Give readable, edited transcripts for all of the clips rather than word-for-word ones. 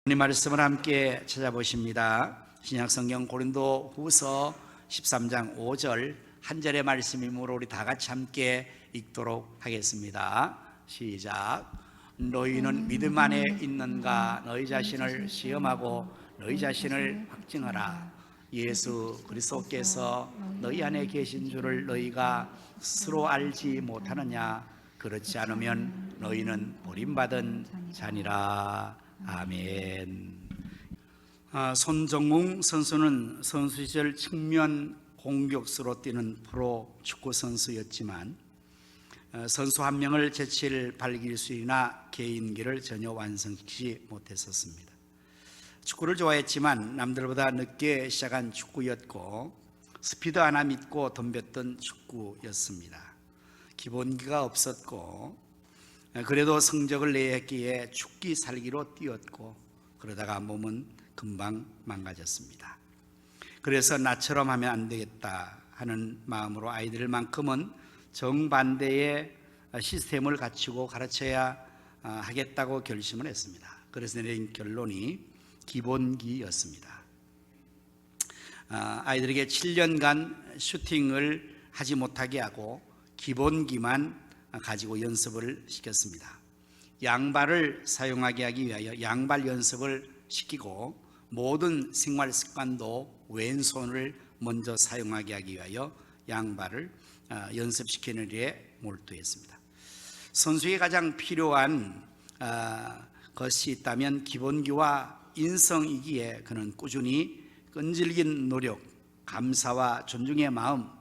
하나님 말씀을 함께 찾아보십니다. 신약성경 고린도후서 13장 5절 한 절의 말씀이므로 우리 다 같이 함께 읽도록 하겠습니다. 시작. 너희는 믿음 안에 있는가? 너희 자신을 시험하고 너희 자신을 확증하라. 예수 그리스도께서 너희 안에 계신 줄을 너희가 스스로 알지 못하느냐? 그렇지 않으면 너희는 버림받은 자니라. 아멘. 손정웅 선수는 선수 시절 측면 공격수로 뛰는 프로 축구 선수였지만 선수 한 명을 제칠 발길수이나 개인기를 전혀 완성시키지 못했었습니다. 축구를 좋아했지만 남들보다 늦게 시작한 축구였고 스피드 하나 믿고 덤볐던 축구였습니다. 기본기가 없었고 그래도 성적을 내야 했기에 죽기 살기로 뛰었고 그러다가 몸은 금방 망가졌습니다. 그래서 나처럼 하면 안 되겠다 하는 마음으로 아이들만큼은 정반대의 시스템을 갖추고 가르쳐야 하겠다고 결심을 했습니다. 그래서 내린 결론이 기본기였습니다. 아이들에게 7년간 슈팅을 하지 못하게 하고 기본기만 가지고 연습을 시켰습니다. 양발을 사용하게 하기 위하여 양발 연습을 시키고 모든 생활 습관도 왼손을 먼저 사용하게 하기 위하여 양발을 연습시키는 일에 몰두했습니다. 선수에게 가장 필요한 것이 있다면 기본기와 인성이기에 그는 꾸준히 끈질긴 노력, 감사와 존중의 마음,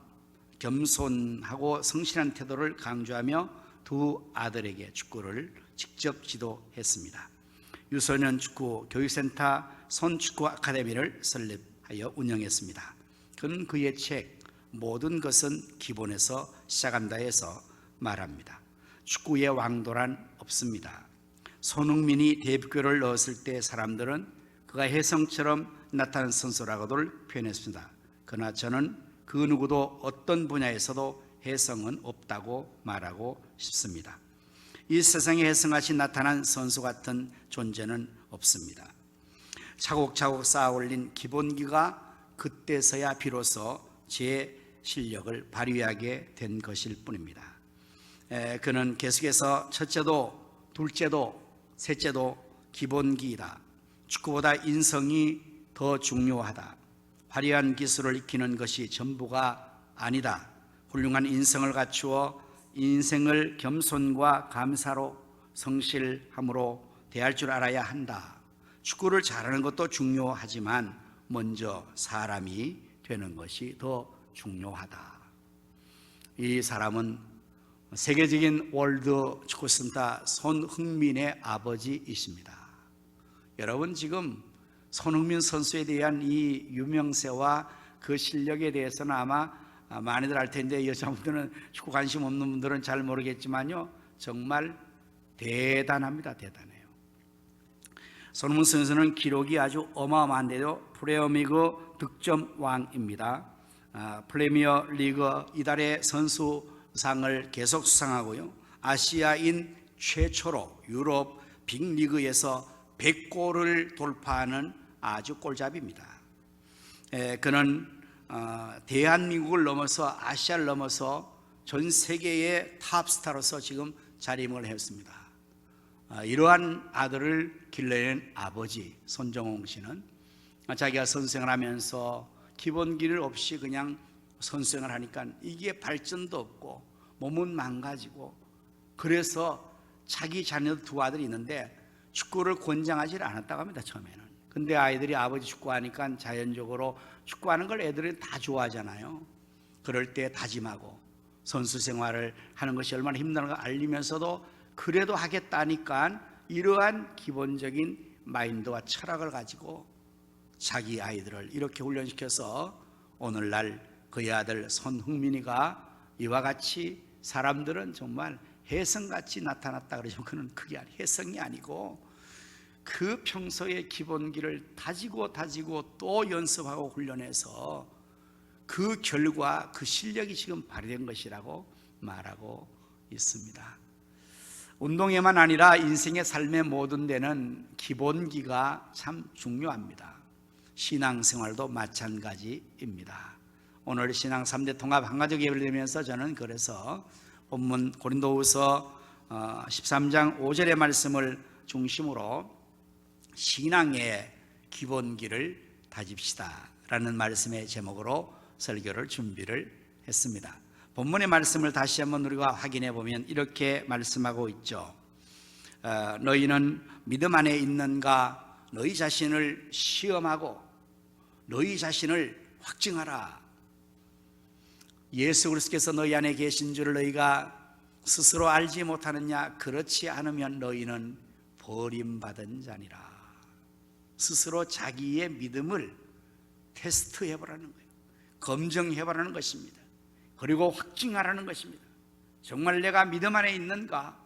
겸손하고 성실한 태도를 강조하며 두 아들에게 축구를 직접 지도했습니다. 유소년 축구 교육센터 손축구 아카데미를 설립하여 운영했습니다. 그는 그의 책 모든 것은 기본에서 시작한다에서 말합니다. 축구의 왕도란 없습니다. 손흥민이 데뷔골을 넣었을 때 사람들은 그가 혜성처럼 나타난 선수라고들 표현했습니다. 그러나 저는 그 누구도 어떤 분야에서도 혜성은 없다고 말하고 싶습니다. 이 세상에 혜성같이 나타난 선수 같은 존재는 없습니다. 차곡차곡 쌓아 올린 기본기가 그때서야 비로소 제 실력을 발휘하게 된 것일 뿐입니다. 그는 계속해서 첫째도 둘째도 셋째도 기본기이다. 축구보다 인성이 더 중요하다. 화려한 기술을 익히는 것이 전부가 아니다. 훌륭한 인성을 갖추어 인생을 겸손과 감사로 성실함으로 대할 줄 알아야 한다. 축구를 잘하는 것도 중요하지만 먼저 사람이 되는 것이 더 중요하다. 이 사람은 세계적인 월드 축구스타 손흥민의 아버지이십니다. 여러분 지금 손흥민 선수에 대한 이 유명세와 그 실력에 대해서는 아마 많이들 알 텐데 여자분들은 축구 관심 없는 분들은 잘 모르겠지만요, 정말 대단합니다. 대단해요. 손흥민 선수는 기록이 아주 어마어마한데요, 프리미어리그 득점 왕입니다. 프리미어리그 이달의 선수상을 계속 수상하고요, 아시아인 최초로 유럽 빅리그에서 100골을 돌파하는 아주 골잡이입니다. 그는 대한민국을 넘어서 아시아를 넘어서 전 세계의 탑스타로서 지금 자리매김을 했습니다. 이러한 아들을 길러낸 아버지 손정웅 씨는 자기가 선수생활 하면서 기본기를 없이 그냥 선수생활 하니까 이게 발전도 없고 몸은 망가지고, 그래서 자기 자녀 두 아들이 있는데 축구를 권장하지 않았다고 합니다. 처음에는. 근데 아이들이 아버지 축구하니까 자연적으로 축구하는 걸 애들은 다 좋아하잖아요. 그럴 때 다짐하고 선수 생활을 하는 것이 얼마나 힘든가 알리면서도 그래도 하겠다니까 이러한 기본적인 마인드와 철학을 가지고 자기 아이들을 이렇게 훈련시켜서 오늘날 그의 아들 손흥민이가 이와 같이 사람들은 정말 혜성같이 나타났다 그러지만 그는 그게 혜성이 아니고 그 평소의 기본기를 다지고 또 연습하고 훈련해서 그 결과 그 실력이 지금 발휘된 것이라고 말하고 있습니다. 운동에만 아니라 인생의 삶의 모든 데는 기본기가 참 중요합니다. 신앙생활도 마찬가지입니다. 오늘 신앙 3대 통합 한가족 예배를 드리면서 저는 그래서 본문 고린도후서 13장 5절의 말씀을 중심으로 신앙의 기본기를 다집시다 라는 말씀의 제목으로 설교를 준비를 했습니다. 본문의 말씀을 다시 한번 우리가 확인해 보면 이렇게 말씀하고 있죠. 너희는 믿음 안에 있는가? 너희 자신을 시험하고 너희 자신을 확증하라. 예수 그리스도께서 너희 안에 계신 줄을 너희가 스스로 알지 못하느냐? 그렇지 않으면 너희는 버림받은 자니라. 스스로 자기의 믿음을 테스트해보라는 거예요. 검증해보라는 것입니다. 그리고 확증하라는 것입니다. 정말 내가 믿음 안에 있는가?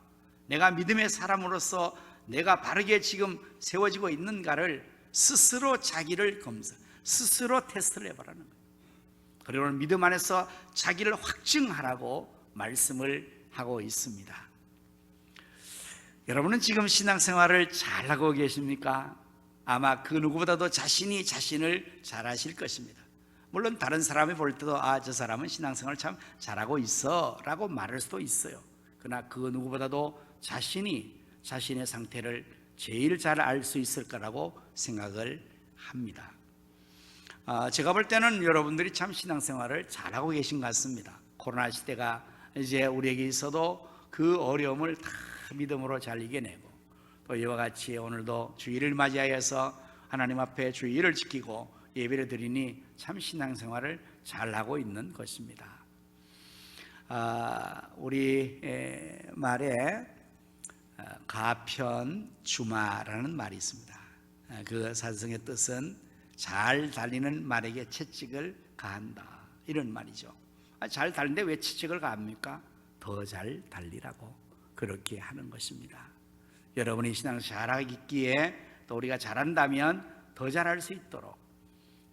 내가 믿음의 사람으로서 내가 바르게 지금 세워지고 있는가를 스스로 자기를 검사, 스스로 테스트를 해보라는 거예요. 그리고 믿음 안에서 자기를 확증하라고 말씀을 하고 있습니다. 여러분은 지금 신앙생활을 잘하고 계십니까? 아마 그 누구보다도 자신이 자신을 잘 아실 것입니다. 물론 다른 사람이 볼 때도 저 사람은 신앙생활을 참 잘하고 있어 라고 말할 수도 있어요. 그러나 그 누구보다도 자신이 자신의 상태를 제일 잘 알 수 있을 거라고 생각을 합니다. 제가 볼 때는 여러분들이 참 신앙생활을 잘하고 계신 것 같습니다. 코로나 시대가 이제 우리에게 있어도 그 어려움을 다 믿음으로 잘 이겨내고, 또 이와 같이 오늘도 주일을 맞이하여서 하나님 앞에 주일을 지키고 예배를 드리니 참 신앙생활을 잘하고 있는 것입니다. 우리 말에 가편주마라는 말이 있습니다. 그 사성의 뜻은 잘 달리는 말에게 채찍을 가한다, 이런 말이죠. 잘 달리는데 왜 채찍을 가합니까? 더 잘 달리라고 그렇게 하는 것입니다. 여러분이 신앙 잘하기에 또 우리가 잘한다면 더 잘할 수 있도록,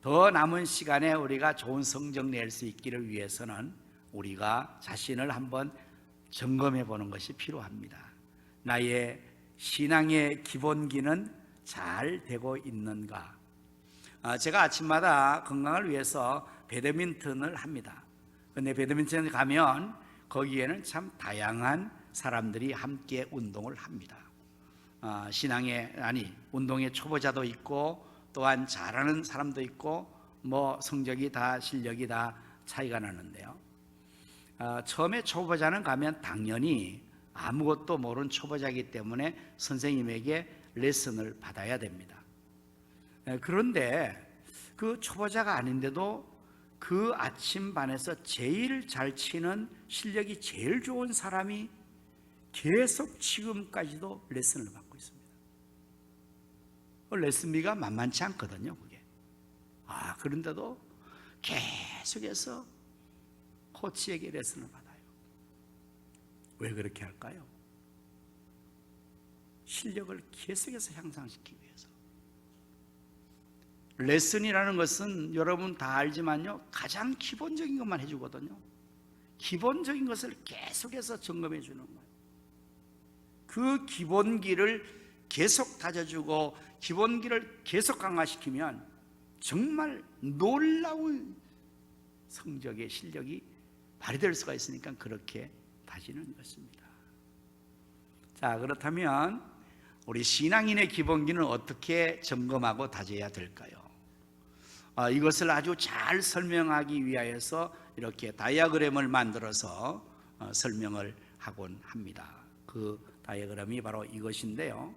더 남은 시간에 우리가 좋은 성적 낼 수 있기를 위해서는 우리가 자신을 한번 점검해 보는 것이 필요합니다. 나의 신앙의 기본기는 잘 되고 있는가? 제가 아침마다 건강을 위해서 배드민턴을 합니다. 근데 배드민턴에 가면 거기에는 참 다양한 사람들이 함께 운동을 합니다. 운동의 초보자도 있고, 또한 잘하는 사람도 있고, 성적이 다 실력이 다 차이가 나는데요. 처음에 초보자는 가면 당연히 아무것도 모르는 초보자이기 때문에 선생님에게 레슨을 받아야 됩니다. 그런데 그 초보자가 아닌데도 그 아침반에서 제일 잘 치는, 실력이 제일 좋은 사람이 계속 지금까지도 레슨을 받고 있습니다. 레슨비가 만만치 않거든요, 그게. 그런데도 계속해서 코치에게 레슨을 받아요. 왜 그렇게 할까요? 실력을 계속해서 향상시키기 위해서. 레슨이라는 것은 여러분 다 알지만요, 가장 기본적인 것만 해주거든요. 기본적인 것을 계속해서 점검해 주는 거예요. 그 기본기를 계속 다져주고 기본기를 계속 강화시키면 정말 놀라운 성적의 실력이 발휘될 수가 있으니까 그렇게 다지는 것입니다. 자, 그렇다면 우리 신앙인의 기본기는 어떻게 점검하고 다져야 될까요? 이것을 아주 잘 설명하기 위하여서 이렇게 다이어그램을 만들어서 설명을 하곤 합니다. 그 다이어그램이 바로 이것인데요.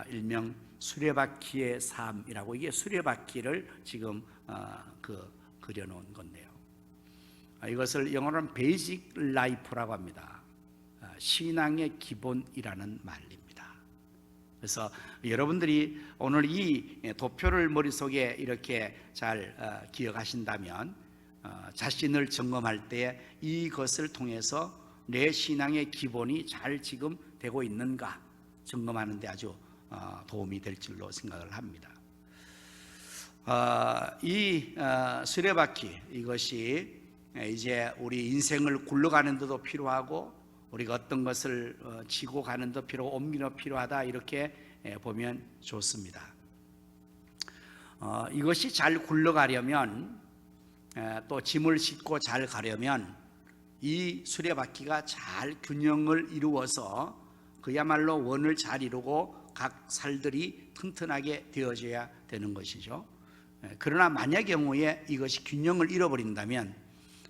일명 수레바퀴의 삶이라고, 이게 수레바퀴를 지금 그려놓은 건데요. 이것을 영어로는 베이직 라이프라고 합니다. 신앙의 기본이라는 말입니다. 그래서 여러분들이 오늘 이 도표를 머릿속에 이렇게 잘 기억하신다면 자신을 점검할 때 이것을 통해서 내 신앙의 기본이 잘 지금 되고 있는가 점검하는 데 아주 도움이 될 줄로 생각을 합니다. 이 수레바퀴, 이것이 이제 우리 인생을 굴러가는 데도 필요하고 우리가 어떤 것을 지고 가는 더 필요하고 옮기는 필요하다 이렇게 보면 좋습니다. 이것이 잘 굴러가려면 또 짐을 싣고 잘 가려면 이 수레바퀴가 잘 균형을 이루어서 그야말로 원을 잘 이루고 각 살들이 튼튼하게 되어져야 되는 것이죠. 그러나 만약 경우에 이것이 균형을 잃어버린다면,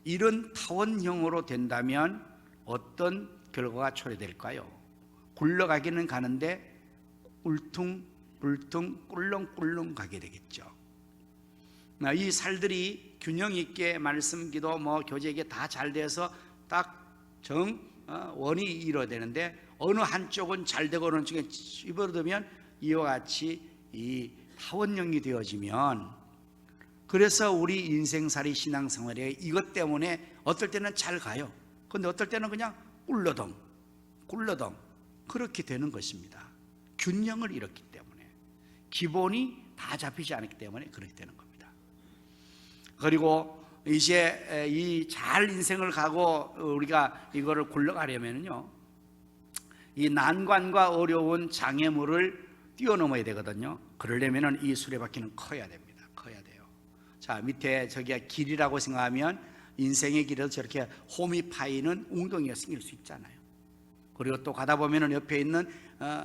이런 타원형으로 된다면 어떤 결과가 초래될까요? 굴러가기는 가는데 울퉁불퉁 꿀렁꿀렁 가게 되겠죠. 이 살들이 균형 있게 말씀, 기도, 교제에 다 잘 돼서 딱 원이 이루어야 되는데, 어느 한쪽은 잘 되고 어느 쪽에 찌버러지면 이와 같이 이 타원형이 되어지면, 그래서 우리 인생살이 신앙생활에 이것 때문에 어떨 때는 잘 가요. 그런데 어떨 때는 그냥 꿀러덩 그렇게 되는 것입니다. 균형을 잃었기 때문에, 기본이 다 잡히지 않았기 때문에 그렇게 되는 겁니다. 그리고 이제 이 잘 인생을 가고 우리가 이거를 굴러가려면요, 이 난관과 어려운 장애물을 뛰어넘어야 되거든요. 그러려면 이 수레바퀴는 커야 됩니다. 커야 돼요. 자, 밑에 저기가 길이라고 생각하면 인생의 길에도 저렇게 홈이 파이는 웅덩이가 생길 수 있잖아요. 그리고 또 가다 보면 옆에 있는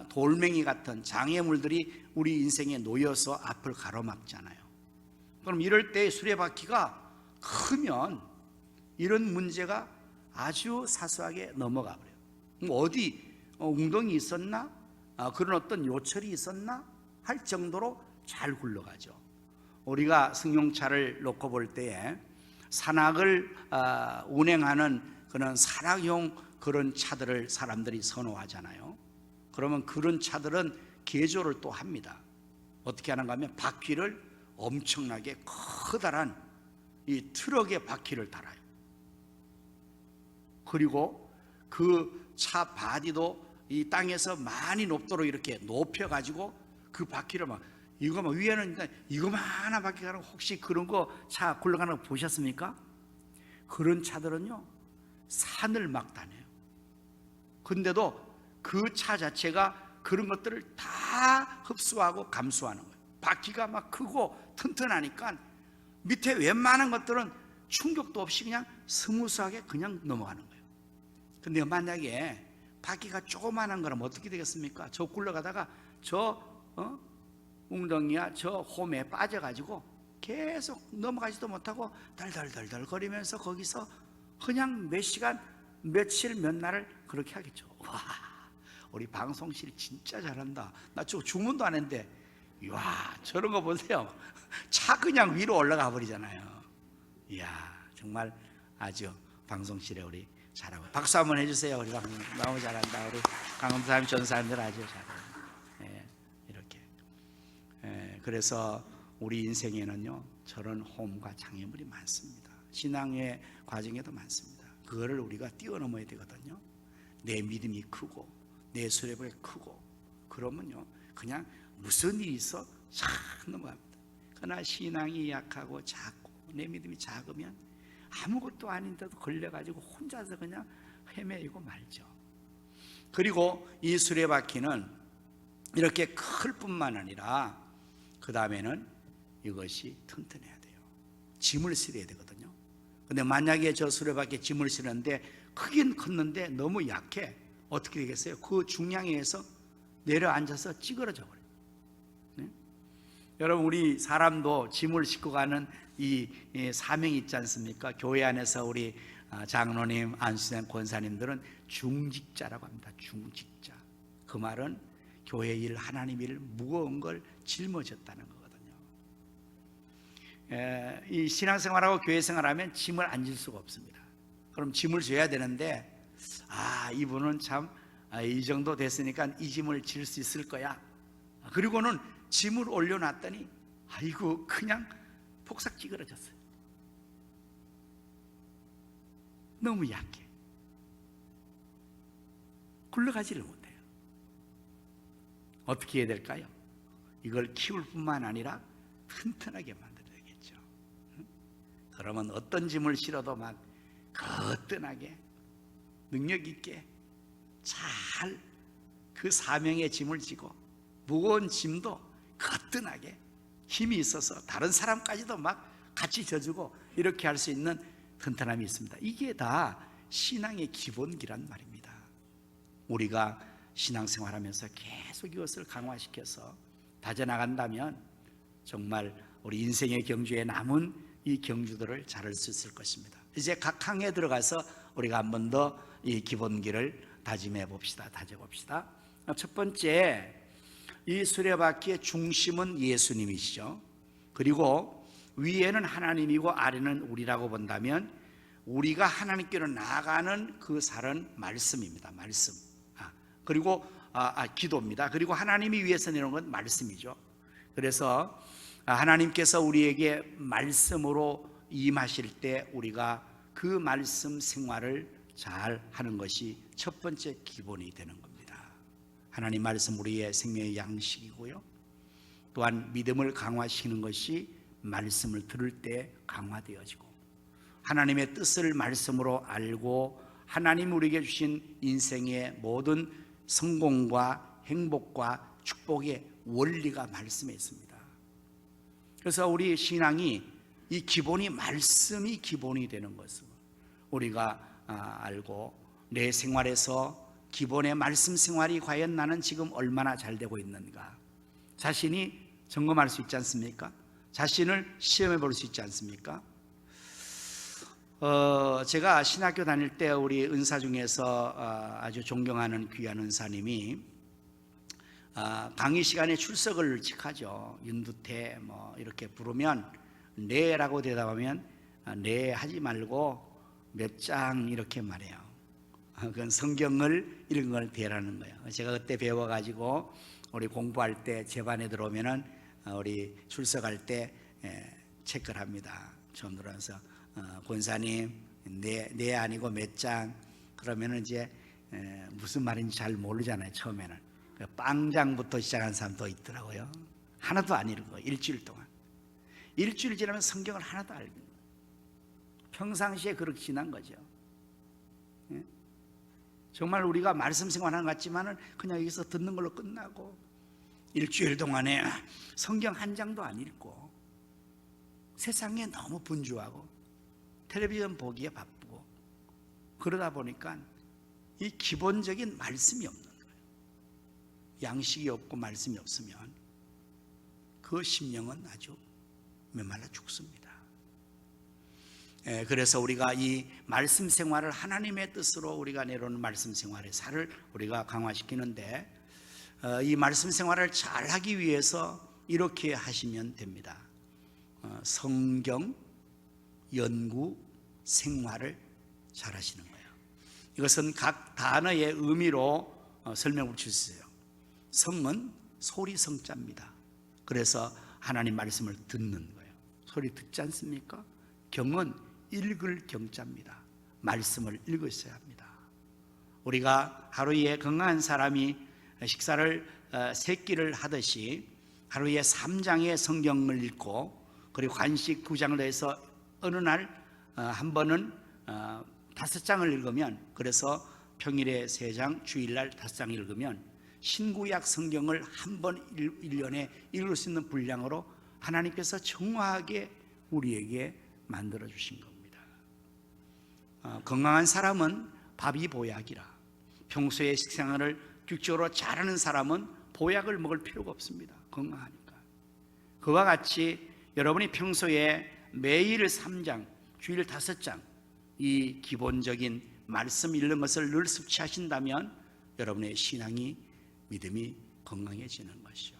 돌멩이 같은 장애물들이 우리 인생에 놓여서 앞을 가로막잖아요. 그럼 이럴 때 수레바퀴가 크면 이런 문제가 아주 사소하게 넘어가 버려요. 어디 웅덩이 있었나? 그런 어떤 요철이 있었나? 할 정도로 잘 굴러가죠. 우리가 승용차를 놓고 볼 때에 산악을 운행하는 그런 산악용 그런 차들을 사람들이 선호하잖아요. 그러면 그런 차들은 개조를 또 합니다. 어떻게 하는가 하면 바퀴를 엄청나게 커다란 이 트럭의 바퀴를 달아요. 그리고 그 차 바디도 이 땅에서 많이 높도록 이렇게 높여가지고 그 바퀴를 이거 위에는 이거만한 바퀴가 혹시 그런 거 차 굴러가는 거 보셨습니까? 그런 차들은요 산을 막 다녀요. 근데도 그 차 자체가 그런 것들을 다 흡수하고 감수하는 거예요. 바퀴가 막 크고 튼튼하니까 밑에 웬만한 것들은 충격도 없이 그냥 스무스하게 그냥 넘어가는 거예요. 근데 만약에 바퀴가 조그만한 거라면 어떻게 되겠습니까? 저 굴러가다가 저 웅덩이야 저 홈에 빠져가지고 계속 넘어가지도 못하고 덜덜덜덜 거리면서 거기서 그냥 몇 시간 며칠 몇 날을 그렇게 하겠죠. 와, 우리 방송실이 진짜 잘한다. 나 저 주문도 안 했는데 와, 저런 거 보세요. 차 그냥 위로 올라가 버리잖아요. 이야, 정말 아주 방송실에 우리 잘하고, 박수 한번 해주세요. 우리 방송 너무 잘한다. 우리 강원도 사람 전사님들 아주 잘해요. 이렇게. 그래서 우리 인생에는요 저런 홈과 장애물이 많습니다. 신앙의 과정에도 많습니다. 그거를 우리가 뛰어넘어야 되거든요. 내 믿음이 크고 내 수레바퀴가 크고 그러면요 그냥 무슨 일이 있어 싹 넘어갑니다. 그러나 신앙이 약하고 작고 내 믿음이 작으면 아무것도 아닌데도 걸려가지고 혼자서 그냥 헤매이고 말죠. 그리고 이 수레바퀴는 이렇게 클 뿐만 아니라 그 다음에는 이것이 튼튼해야 돼요. 짐을 실어야 되거든요. 근데 만약에 저 수레바퀴에 짐을 실었는데 크긴 컸는데 너무 약해, 어떻게 되겠어요? 그 중량에 의해서 내려앉아서 찌그러져 버려요. 네? 여러분, 우리 사람도 짐을 싣고 가는 이 사명이 있지 않습니까? 교회 안에서 우리 장로님, 안수생 권사님들은 중직자라고 합니다. 중직자. 그 말은 교회 일, 하나님 일 무거운 걸 짊어졌다는 거거든요. 이 신앙생활하고 교회 생활하면 짐을 안 질 수가 없습니다. 그럼 짐을 져야 되는데 이분은 참 이 정도 됐으니까 이 짐을 질 수 있을 거야. 그리고는 짐을 올려놨더니 아이고 그냥 폭삭 찌그러졌어요. 너무 약해. 굴러가지를 못해요. 어떻게 해야 될까요? 이걸 키울 뿐만 아니라 튼튼하게 만들어야 되겠죠. 그러면 어떤 짐을 실어도 막 거뜬하게 능력 있게 잘 그 사명의 짐을 지고 무거운 짐도 거뜬하게 힘이 있어서 다른 사람까지도 막 같이 져주고 이렇게 할 수 있는 튼튼함이 있습니다. 이게 다 신앙의 기본기란 말입니다. 우리가 신앙생활하면서 계속 이것을 강화시켜서 다져나간다면 정말 우리 인생의 경주에 남은 이 경주들을 잘할 수 있을 것입니다. 이제 각 항에 들어가서 우리가 한 번 더 이 기본기를 다짐해 봅시다. 다져봅시다. 첫 번째, 이 수레바퀴의 중심은 예수님이시죠. 그리고 위에는 하나님이고 아래는 우리라고 본다면 우리가 하나님께로 나아가는 그 살은 말씀입니다. 말씀. 그리고 기도입니다. 그리고 하나님이 위에서 내려온 건 말씀이죠. 그래서 하나님께서 우리에게 말씀으로 임하실 때 우리가 그 말씀 생활을 잘 하는 것이 첫 번째 기본이 되는 겁니다. 하나님 말씀 우리의 생명의 양식이고요. 또한 믿음을 강화시키는 것이 말씀을 들을 때 강화되어지고 하나님의 뜻을 말씀으로 알고 하나님 우리에게 주신 인생의 모든 성공과 행복과 축복의 원리가 말씀에 있습니다. 그래서 우리 신앙이 이 기본이 말씀이 기본이 되는 것을 우리가 알고 내 생활에서 기본의 말씀 생활이 과연 나는 지금 얼마나 잘 되고 있는가 자신이 점검할 수 있지 않습니까? 자신을 시험해 볼 수 있지 않습니까? 제가 신학교 다닐 때 우리 은사 중에서 아주 존경하는 귀한 은사님이 강의 시간에 출석을 직하죠. 윤두태 뭐 이렇게 부르면 네라고 대답하면 네 하지 말고 몇 장 이렇게 말해요. 그건 성경을 읽은 걸 대라는 거예요. 제가 그때 배워가지고 우리 공부할 때 제 반에 들어오면은 우리 출석할 때 체크를 합니다. 처음 들어와서 권사님 네 아니고 몇 장 그러면은 이제 무슨 말인지 잘 모르잖아요. 처음에는 빵장부터 시작한 사람도 있더라고요. 하나도 안 읽은 거예요. 일주일 동안. 일주일 지나면 성경을 하나도 안 읽은 거예요. 평상시에 그렇게 지난 거죠. 정말 우리가 말씀 생활하는 것 같지만은 그냥 여기서 듣는 걸로 끝나고 일주일 동안에 성경 한 장도 안 읽고 세상에 너무 분주하고 텔레비전 보기에 바쁘고 그러다 보니까 이 기본적인 말씀이 없는 거예요. 양식이 없고 말씀이 없으면 그 심령은 아주 메말라 죽습니다. 그래서 우리가 이 말씀 생활을 하나님의 뜻으로 우리가 내려오는 말씀 생활의 살을 우리가 강화시키는데 이 말씀 생활을 잘 하기 위해서 이렇게 하시면 됩니다. 성경 연구 생활을 잘 하시는 거예요. 이것은 각 단어의 의미로 설명을 주세요. 성은 소리 성자입니다. 그래서 하나님 말씀을 듣는 거예요. 소리 듣지 않습니까? 경은 읽을 경자입니다. 말씀을 읽으셔야 합니다. 우리가 하루에 건강한 사람이 식사를 3끼를 하듯이 하루에 3장의 성경을 읽고 그리고 간식 2장을 해서 어느 날 한 번은 5장을 읽으면 그래서 평일에 3장 주일날 5장 읽으면 신구약 성경을 한 번 1년에 읽을 수 있는 분량으로 하나님께서 정확하게 우리에게 만들어 주신 겁니다. 건강한 사람은 밥이 보약이라 평소에 식생활을 규칙적으로 잘하는 사람은 보약을 먹을 필요가 없습니다. 건강하니까. 그와 같이 여러분이 평소에 매일 3장 주일 5장 이 기본적인 말씀 읽는 것을 늘 섭취하신다면 여러분의 신앙이 믿음이 건강해지는 것이요.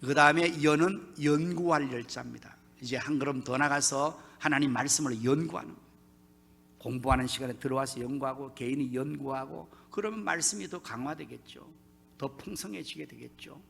그 다음에 연은 연구할 열자입니다. 이제 한 걸음 더 나가서 하나님 말씀을 연구하는 거예요. 공부하는 시간에 들어와서 연구하고 개인이 연구하고 그러면 말씀이 더 강화되겠죠. 더 풍성해지게 되겠죠.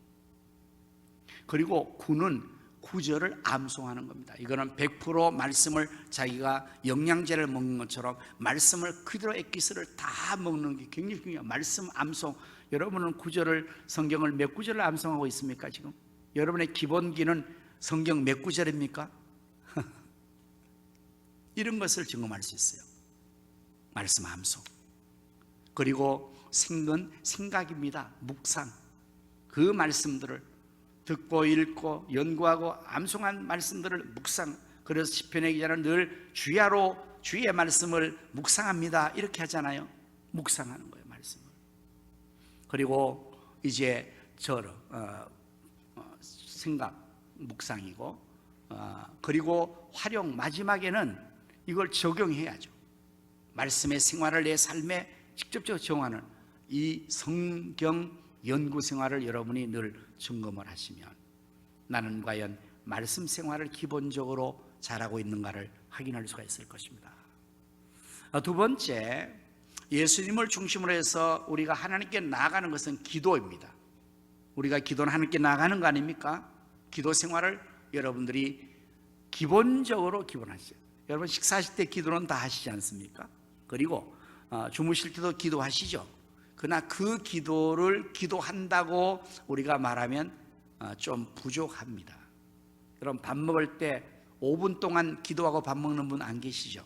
그리고 구는 구절을 암송하는 겁니다. 이거는 100% 말씀을 자기가 영양제를 먹는 것처럼 말씀을 그대로 액기스를 다 먹는 게 굉장히 중요해요. 말씀 암송. 여러분은 구절을 성경을 몇 구절을 암송하고 있습니까? 지금 여러분의 기본기는 성경 몇 구절입니까? 이런 것을 증명할 수 있어요. 말씀 암송. 그리고 생각입니다. 묵상. 그 말씀들을 듣고 읽고 연구하고 암송한 말씀들을 묵상. 그래서 시편의 기자는 늘 주야로 주의 말씀을 묵상합니다 이렇게 하잖아요. 묵상하는 거예요, 말씀을. 그리고 이제 생각 묵상이고, 그리고 활용, 마지막에는 이걸 적용해야죠. 말씀의 생활을 내 삶에 직접적으로 적용하는 이 성경 연구 생활을 여러분이 늘 점검을 하시면 나는 과연 말씀 생활을 기본적으로 잘하고 있는가를 확인할 수가 있을 것입니다. 두 번째, 예수님을 중심으로 해서 우리가 하나님께 나아가는 것은 기도입니다. 우리가 기도는 하나님께 나아가는 거 아닙니까? 기도 생활을 여러분들이 기본적으로 기본하시죠. 여러분 식사하실 때 기도는 다 하시지 않습니까? 그리고 주무실 때도 기도하시죠. 그러나 그 기도를 기도한다고 우리가 말하면 좀 부족합니다. 여러분 밥 먹을 때 5분 동안 기도하고 밥 먹는 분 안 계시죠?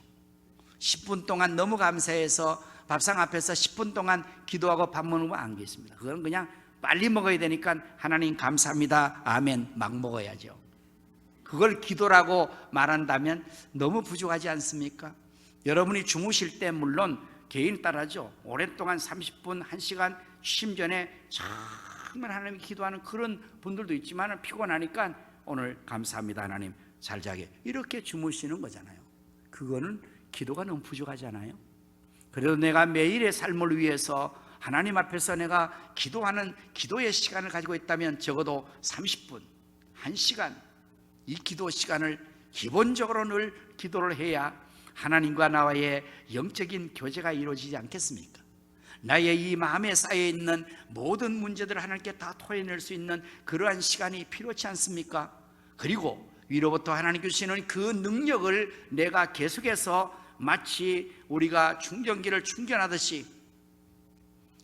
10분 동안 너무 감사해서 밥상 앞에서 10분 동안 기도하고 밥 먹는 분 안 계십니다. 그건 그냥 빨리 먹어야 되니까 하나님 감사합니다 아멘 막 먹어야죠. 그걸 기도라고 말한다면 너무 부족하지 않습니까? 여러분이 주무실 때 물론 개인 따라죠. 오랫동안 30분, 1시간 취침 전에 정말 하나님 기도하는 그런 분들도 있지만 피곤하니까 오늘 감사합니다 하나님 잘 자게 이렇게 주무시는 거잖아요. 그거는 기도가 너무 부족하잖아요. 그래도 내가 매일의 삶을 위해서 하나님 앞에서 내가 기도하는 기도의 시간을 가지고 있다면 적어도 30분, 1시간 이 기도 시간을 기본적으로 늘 기도를 해야 하나님과 나와의 영적인 교제가 이루어지지 않겠습니까? 나의 이 마음에 쌓여있는 모든 문제들을 하나님께 다 토해낼 수 있는 그러한 시간이 필요치 않습니까? 그리고 위로부터 하나님 주시는 그 능력을 내가 계속해서 마치 우리가 충전기를 충전하듯이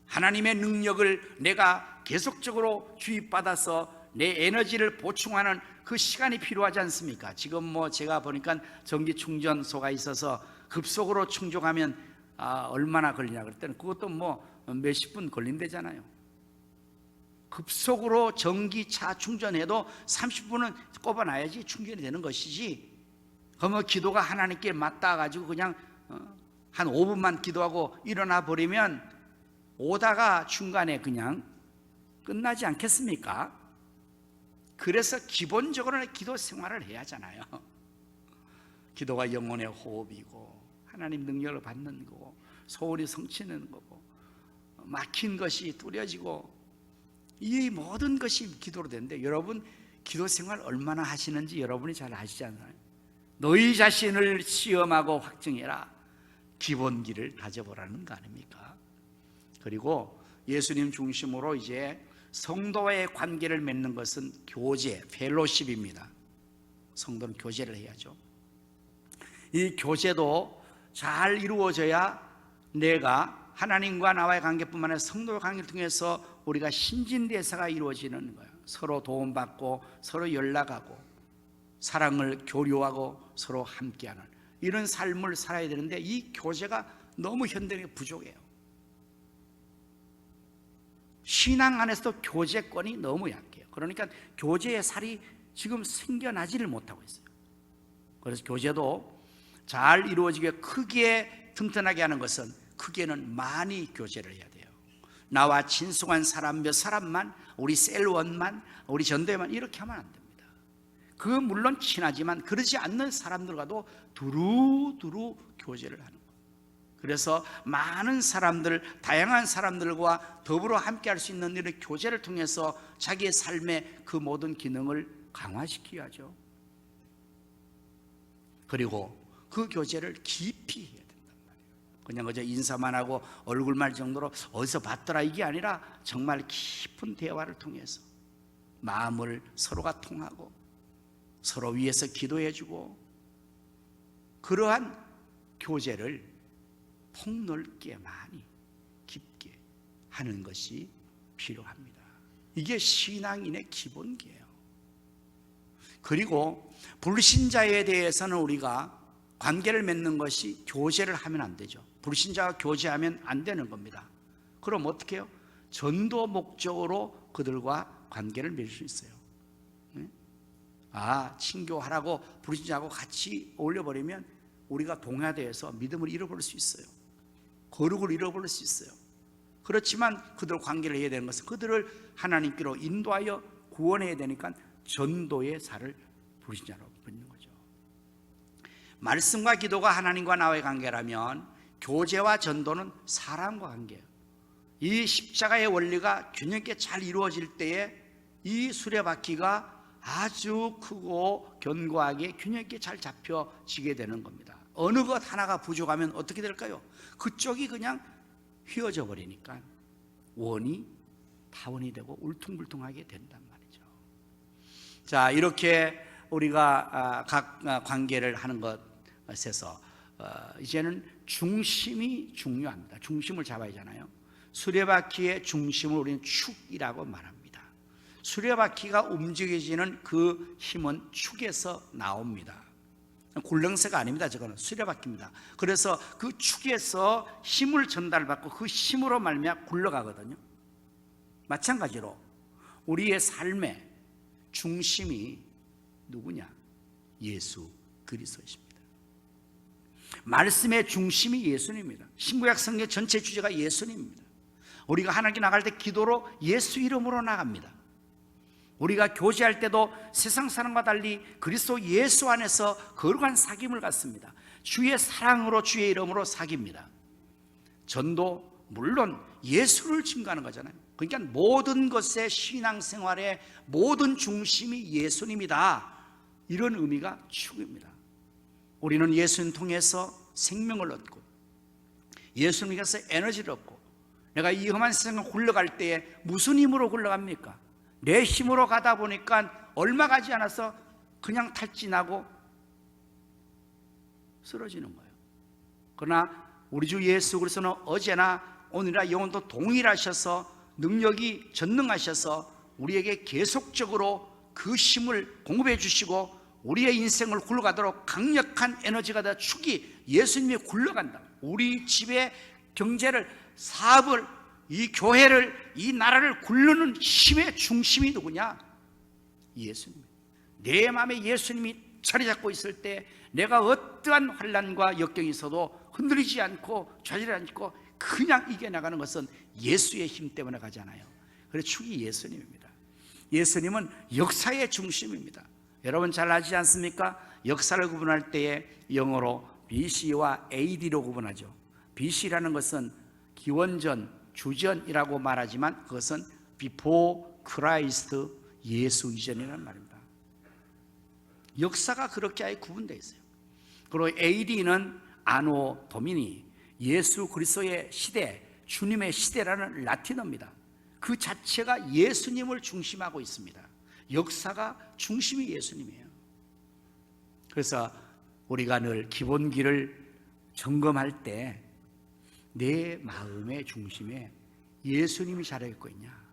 하나님의 능력을 내가 계속적으로 주입받아서 내 에너지를 보충하는 그 시간이 필요하지 않습니까? 지금 제가 보니까 전기 충전소가 있어서 급속으로 충족하면 얼마나 걸리냐 그랬더니 그것도 몇십 분 걸린대잖아요. 급속으로 전기차 충전해도 30분은 꼽아놔야지 충전이 되는 것이지. 그러면 기도가 하나님께 맞닿아 가지고 그냥 한 5분만 기도하고 일어나 버리면 오다가 중간에 그냥 끝나지 않겠습니까? 그래서 기본적으로는 기도 생활을 해야 하잖아요. 기도가 영혼의 호흡이고 하나님 능력을 받는 거고 소원이 성취는 거고 막힌 것이 뚫어지고 이 모든 것이 기도로 되는데 여러분 기도 생활 얼마나 하시는지 여러분이 잘 아시잖아요. 너희 자신을 시험하고 확증해라. 기본기를 다져보라는 거 아닙니까? 그리고 예수님 중심으로 이제 성도와의 관계를 맺는 것은 교제, 펠로십입니다. 성도는 교제를 해야죠. 이 교제도 잘 이루어져야 내가 하나님과 나와의 관계뿐만 아니라 성도의 관계를 통해서 우리가 신진대사가 이루어지는 거예요. 서로 도움받고 서로 연락하고 사랑을 교류하고 서로 함께하는 이런 삶을 살아야 되는데 이 교제가 너무 현대에 부족해요. 신앙 안에서도 교제권이 너무 약해요. 그러니까 교제의 살이 지금 생겨나지를 못하고 있어요. 그래서 교제도 잘 이루어지게 크게 튼튼하게 하는 것은 크게는 많이 교제를 해야 돼요. 나와 친숙한 사람 몇 사람만, 우리 셀원만, 우리 전도회만 이렇게 하면 안 됩니다. 그 물론 친하지만 그러지 않는 사람들과도 두루두루 교제를 하는 거예요. 그래서 많은 사람들, 다양한 사람들과 더불어 함께 할 수 있는 이런 교제를 통해서 자기의 삶의 그 모든 기능을 강화시켜야죠. 그리고 그 교제를 깊이 해야 된단 말이에요. 그냥 그저 인사만 하고 얼굴만 정도로 어디서 봤더라 이게 아니라 정말 깊은 대화를 통해서 마음을 서로가 통하고 서로 위해서 기도해주고 그러한 교제를 폭넓게 많이 깊게 하는 것이 필요합니다. 이게 신앙인의 기본기예요. 그리고 불신자에 대해서는 우리가 관계를 맺는 것이 교제를 하면 안 되죠. 불신자와 교제하면 안 되는 겁니다. 그럼 어떻게 해요? 전도 목적으로 그들과 관계를 맺을 수 있어요. 친교하라고 부르짖하고 같이 어울려버리면 우리가 동화되어서 믿음을 잃어버릴 수 있어요. 거룩을 잃어버릴 수 있어요. 그렇지만 그들 관계를 해야 되는 것은 그들을 하나님께로 인도하여 구원해야 되니까 전도의 살을 부르짖으라고 부르는 거죠. 말씀과 기도가 하나님과 나와의 관계라면 교제와 전도는 사람과 관계예요. 이 십자가의 원리가 균형 있게 잘 이루어질 때에 이 수레바퀴가 아주 크고 견고하게 균형 있게 잘 잡혀지게 되는 겁니다. 어느 것 하나가 부족하면 어떻게 될까요? 그쪽이 그냥 휘어져 버리니까 원이 타원이 되고 울퉁불퉁하게 된단 말이죠. 자, 이렇게 우리가 각 관계를 하는 것에서 이제는 중심이 중요합니다. 중심을 잡아야 하잖아요. 수레바퀴의 중심을 우리는 축이라고 말합니다. 수레바퀴가 움직여지는 그 힘은 축에서 나옵니다. 굴렁쇠가 아닙니다. 저거는 수레바퀴입니다. 그래서 그 축에서 힘을 전달받고 그 힘으로 말미암아 굴러가거든요. 마찬가지로 우리의 삶의 중심이 누구냐? 예수 그리스도이십니다. 말씀의 중심이 예수님입니다. 신구약 성경 전체 주제가 예수님입니다. 우리가 하나님께 나갈 때 기도로 예수 이름으로 나갑니다. 우리가 교제할 때도 세상 사람과 달리 그리스도 예수 안에서 거룩한 사귐을 갖습니다. 주의 사랑으로 주의 이름으로 사귑니다. 전도 물론 예수를 증거하는 거잖아요. 그러니까 모든 것의 신앙생활의 모든 중심이 예수님이다, 이런 의미가 축입니다. 우리는 예수님 통해서 생명을 얻고 예수님 통해서 에너지를 얻고, 내가 이 험한 세상을 굴러갈 때에 무슨 힘으로 굴러갑니까? 내 힘으로 가다 보니까 얼마 가지 않아서 그냥 탈진하고 쓰러지는 거예요. 그러나 우리 주 예수 그리스도는 어제나 오늘이나 영원토록 동일하셔서 능력이 전능하셔서 우리에게 계속적으로 그 힘을 공급해 주시고 우리의 인생을 굴러가도록 강력한 에너지가 다 축이 예수님이 굴러간다. 우리 집의 경제를, 사업을, 이 교회를, 이 나라를 굴르는 힘의 중심이 누구냐? 예수님. 내 마음에 예수님이 자리 잡고 있을 때 내가 어떠한 환난과 역경이 있어도 흔들리지 않고 좌절하지 않고 그냥 이겨나가는 것은 예수의 힘 때문에 가잖아요. 그래서 축이 예수님입니다. 예수님은 역사의 중심입니다. 여러분 잘 아시지 않습니까? 역사를 구분할 때에 영어로 BC와 AD로 구분하죠. BC라는 것은 기원전, 주전이라고 말하지만 그것은 Before Christ, 예수 이전이라는 말입니다. 역사가 그렇게 아예 구분되어 있어요. 그리고 AD는 아노 도미니, 예수 그리스도의 시대, 주님의 시대라는 라틴어입니다. 그 자체가 예수님을 중심하고 있습니다. 역사가 중심이 예수님이에요. 그래서 우리가 늘 기본기를 점검할 때 내 마음의 중심에 예수님이 자리 잡고 있냐,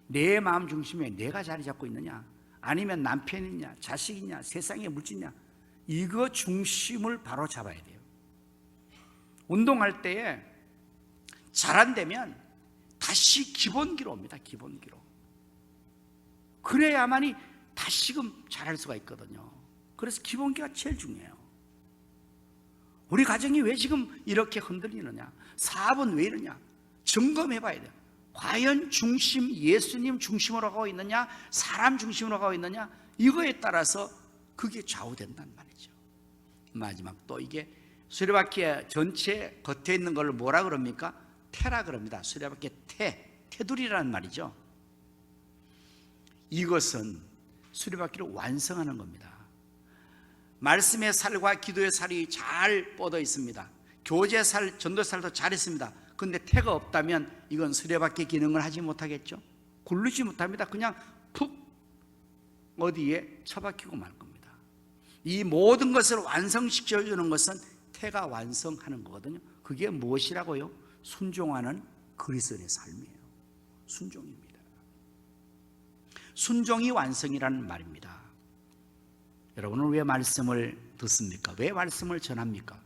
내 마음 중심에 내가 자리 잡고 있느냐, 아니면 남편이냐, 자식이냐, 세상의 물질이냐, 이거 중심을 바로 잡아야 돼요. 운동할 때에 잘 안 되면 다시 기본기로 옵니다. 기본기로. 그래야만이 다시금 잘할 수가 있거든요. 그래서 기본기가 제일 중요해요. 우리 가정이 왜 지금 이렇게 흔들리느냐, 사업은 왜 이러냐, 점검해 봐야 돼요. 과연 중심, 예수님 중심으로 가고 있느냐, 사람 중심으로 가고 있느냐, 이거에 따라서 그게 좌우된단 말이죠. 마지막 또 이게 수레바퀴 전체 겉에 있는 걸 뭐라 그럽니까? 태라 그럽니다. 수레바퀴 테두리라는 말이죠. 이것은 수레바퀴를 완성하는 겁니다. 말씀의 살과 기도의 살이 잘 뻗어 있습니다. 교제 살, 전도 살도 잘 있습니다. 그런데 태가 없다면 이건 수레바퀴 기능을 하지 못하겠죠. 굴르지 못합니다. 그냥 푹 어디에 처박히고 말 겁니다. 이 모든 것을 완성시켜주는 것은 태가 완성하는 거거든요. 그게 무엇이라고요? 순종하는 그리스도의 삶이에요. 순종입니다. 순종이 완성이라는 말입니다. 여러분은 왜 말씀을 듣습니까? 왜 말씀을 전합니까?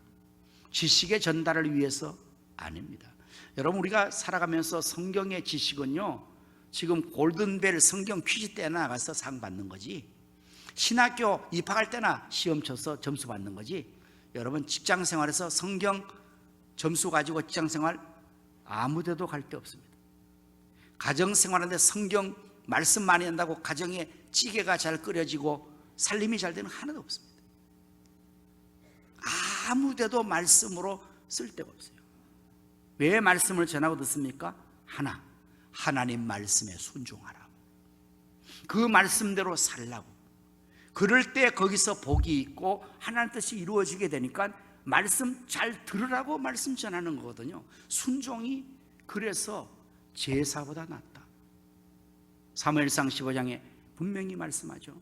지식의 전달을 위해서 아닙니다. 여러분, 우리가 살아가면서 성경의 지식은요, 지금 골든벨 성경 퀴즈 때나 나가서 상 받는 거지, 신학교 입학할 때나 시험 쳐서 점수 받는 거지, 여러분 직장 생활에서 성경 점수 가지고 직장 생활 아무 데도 갈 데 없습니다. 가정 생활하는데 성경 말씀 많이 한다고 가정에 찌개가 잘 끓여지고 살림이 잘 되는 하나도 없습니다. 아무 데도 말씀으로 쓸 데가 없어요. 왜 말씀을 전하고 듣습니까? 하나님 말씀에 순종하라고, 그 말씀대로 살라고. 그럴 때 거기서 복이 있고 하나님 뜻이 이루어지게 되니까 말씀 잘 들으라고 말씀 전하는 거거든요. 순종이 그래서 제사보다 낫다. 사무엘상 15장에 분명히 말씀하죠.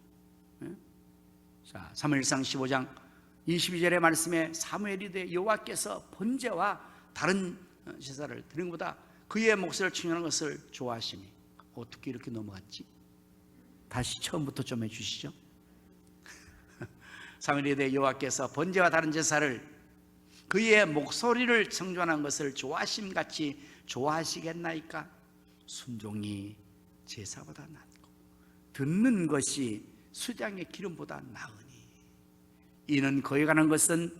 자, 사무엘상 15장 22절의 말씀에 사무엘이 이르되 여호와께서 번제와 다른 제사를 드리는 것보다 그의 목소리를 청하는 것을 좋아하시니. 어떻게 이렇게 넘어갔지? 다시 처음부터 좀 해주시죠. 사무엘이 이르되 여호와께서 번제와 다른 제사를 그의 목소리를 청존하는 것을 좋아하심같이 좋아하시겠나이까? 순종이 제사보다 낫고 듣는 것이 수장의 기름보다 나으니 이는 거역하는 것은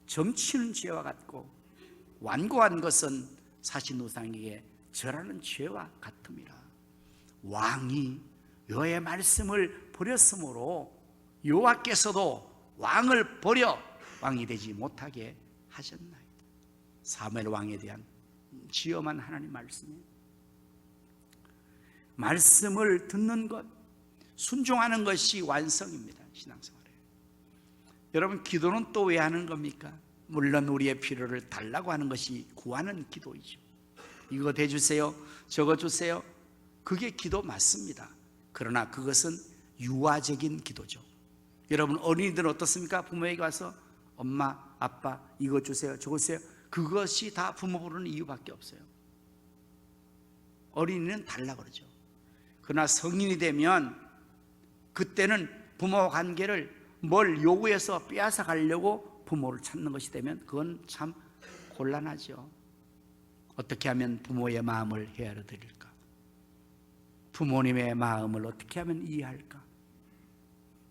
점치는 죄와 같고 완고한 것은 사신우상에게 절하는 죄와 같음이라. 왕이 여호와의 말씀을 버렸으므로 여호와께서도 왕을 버려 왕이 되지 못하게 하셨나이다. 사무엘 왕에 대한 지엄한 하나님 말씀이에요. 말씀을 듣는 것, 순종하는 것이 완성입니다. 신앙생활에. 여러분, 기도는 또 왜 하는 겁니까? 물론 우리의 필요를 달라고 하는 것이 구하는 기도이죠. 이거 대주세요, 저거 주세요, 그게 기도 맞습니다. 그러나 그것은 유아적인 기도죠. 여러분, 어린이들은 어떻습니까? 부모에게 와서 엄마, 아빠 이거 주세요, 저거 주세요, 그것이 다 부모 부르는 이유밖에 없어요. 어린이는 달라 그러죠. 그러나 성인이 되면 그때는 부모 관계를 뭘 요구해서 빼앗아 가려고 부모를 찾는 것이 되면 그건 참 곤란하죠. 어떻게 하면 부모의 마음을 헤아려 드릴까? 부모님의 마음을 어떻게 하면 이해할까?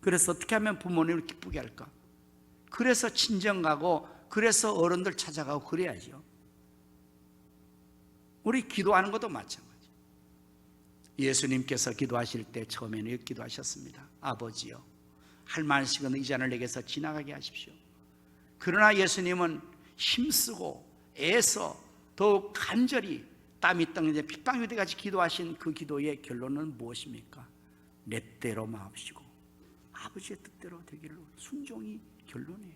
그래서 어떻게 하면 부모님을 기쁘게 할까? 그래서 친정 가고, 그래서 어른들 찾아가고 그래야죠. 우리 기도하는 것도 마찬가지. 예수님께서 기도하실 때 처음에는 이렇게 기도하셨습니다. 아버지요, 할 말씩은 이 잔을 내게서 지나가게 하십시오. 그러나 예수님은 힘쓰고 애써 더욱 간절히 땀이 떨리는데 핏방울 때까지 기도하신 그 기도의 결론은 무엇입니까? 내 뜻대로 마옵시고 아버지의 뜻대로 되기를. 순종이 결론이에요.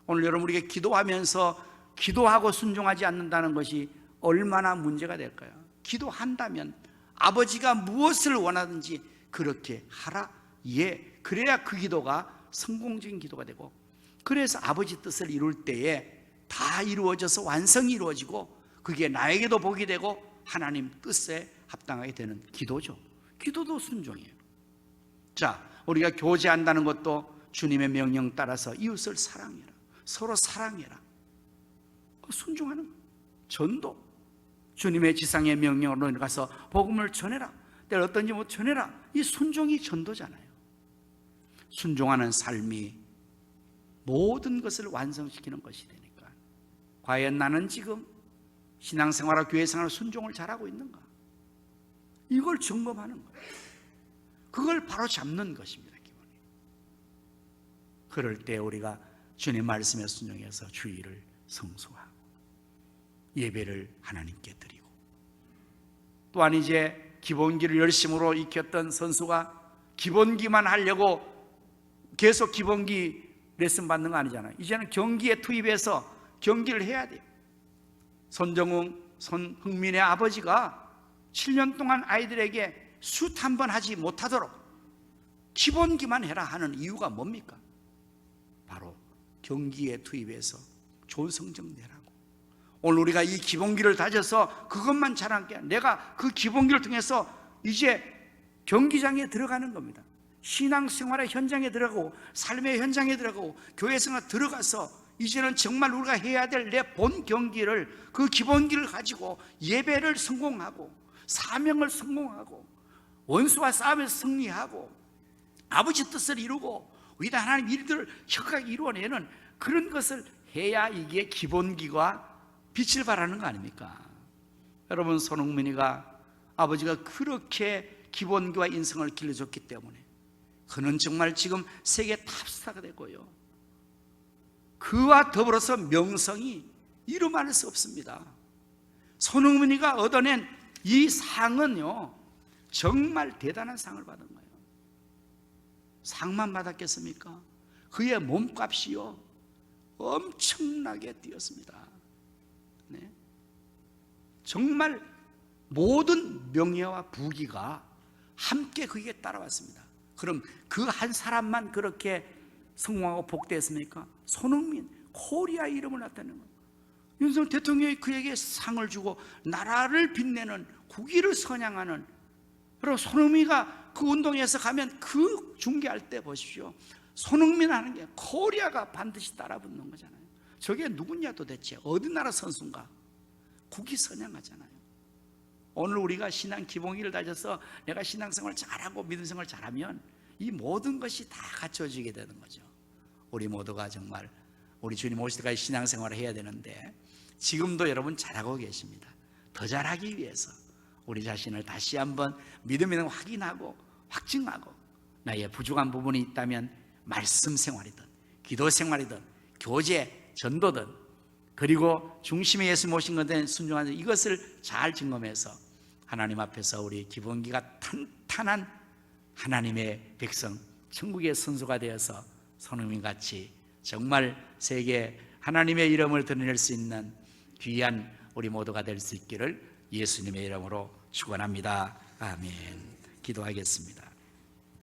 오늘 여러분, 우리가 기도하면서 기도하고 순종하지 않는다는 것이 얼마나 문제가 될까요? 기도한다면 아버지가 무엇을 원하든지 그렇게 하라. 예, 그래야 그 기도가 성공적인 기도가 되고, 그래서 아버지 뜻을 이룰 때에 다 이루어져서 완성이 이루어지고 그게 나에게도 복이 되고 하나님 뜻에 합당하게 되는 기도죠. 기도도 순종이에요. 자, 우리가 교제한다는 것도 주님의 명령 따라서 이웃을 사랑해라, 서로 사랑해라, 순종하는 거예요. 전도, 주님의 지상의 명령으로 가서 복음을 전해라, 내가 어떤지 못 전해라. 이 순종이 전도잖아요. 순종하는 삶이 모든 것을 완성시키는 것이 되니까, 과연 나는 지금 신앙생활과 교회생활 순종을 잘하고 있는가? 이걸 점검하는 거예요. 그걸 바로 잡는 것입니다. 기본이. 그럴 때 우리가 주님 말씀에 순종해서 주의를 성수하고 예배를 하나님께 드리고, 또한 이제 기본기를 열심으로 익혔던 선수가 기본기만 하려고 계속 기본기 레슨 받는 거 아니잖아요. 이제는 경기에 투입해서 경기를 해야 돼요. 손흥민의 아버지가 7년 동안 아이들에게 슛 한 번 하지 못하도록 기본기만 해라 하는 이유가 뭡니까? 바로 경기에 투입해서 좋은 성적 내라고. 오늘 우리가 이 기본기를 다져서 그것만 잘할게, 내가 그 기본기를 통해서 이제 경기장에 들어가는 겁니다. 신앙생활의 현장에 들어가고 삶의 현장에 들어가고 교회생활 들어가서 이제는 정말 우리가 해야 될 내 본 경기를, 그 기본기를 가지고 예배를 성공하고 사명을 성공하고 원수와 싸움에서 승리하고 아버지 뜻을 이루고 위대한 하나님 일들을 혁하게 이루어내는 그런 것을 해야 이게 기본기가 빛을 발하는 거 아닙니까? 여러분, 손흥민이가 아버지가 그렇게 기본기와 인성을 길러줬기 때문에 그는 정말 지금 세계 탑스타가 되고요, 그와 더불어서 명성이 이루 말할 수 없습니다. 손흥민이가 얻어낸 이 상은요, 정말 대단한 상을 받은 거예요. 상만 받았겠습니까? 그의 몸값이요 엄청나게 뛰었습니다. 네. 정말 모든 명예와 부귀가 함께 그에게 따라왔습니다. 그럼 그 한 사람만 그렇게 성공하고 복되었습니까? 손흥민, 코리아 이름을 나타내는 거예요. 윤석열 대통령이 그에게 상을 주고 나라를 빛내는, 국위를 선양하는, 그리고 손흥민이가 그 운동에서 가면 그 중계할 때 보십시오, 손흥민 하는 게 코리아가 반드시 따라붙는 거잖아요. 저게 누구냐 도대체, 어디 나라 선수인가? 국위 선양하잖아요. 오늘 우리가 신앙 기본기를 다져서 내가 신앙생활을 잘하고 믿음생활을 잘하면 이 모든 것이 다 갖춰지게 되는 거죠. 우리 모두가 정말 우리 주님 오실 때까지 신앙생활을 해야 되는데 지금도 여러분 잘하고 계십니다. 더 잘하기 위해서 우리 자신을 다시 한번 믿음에는 확인하고 확증하고, 나의 부족한 부분이 있다면 말씀 생활이든 기도 생활이든 교제, 전도든, 그리고 중심에 예수 모신 것에 순종하는 이것을 잘 증검해서 하나님 앞에서 우리 기본기가 탄탄한 하나님의 백성, 천국의 선수가 되어서 손흥민같이 정말 세계 하나님의 이름을 드러낼 수 있는 귀한 우리 모두가 될 수 있기를 예수님의 이름으로 축원합니다. 아멘. 기도하겠습니다.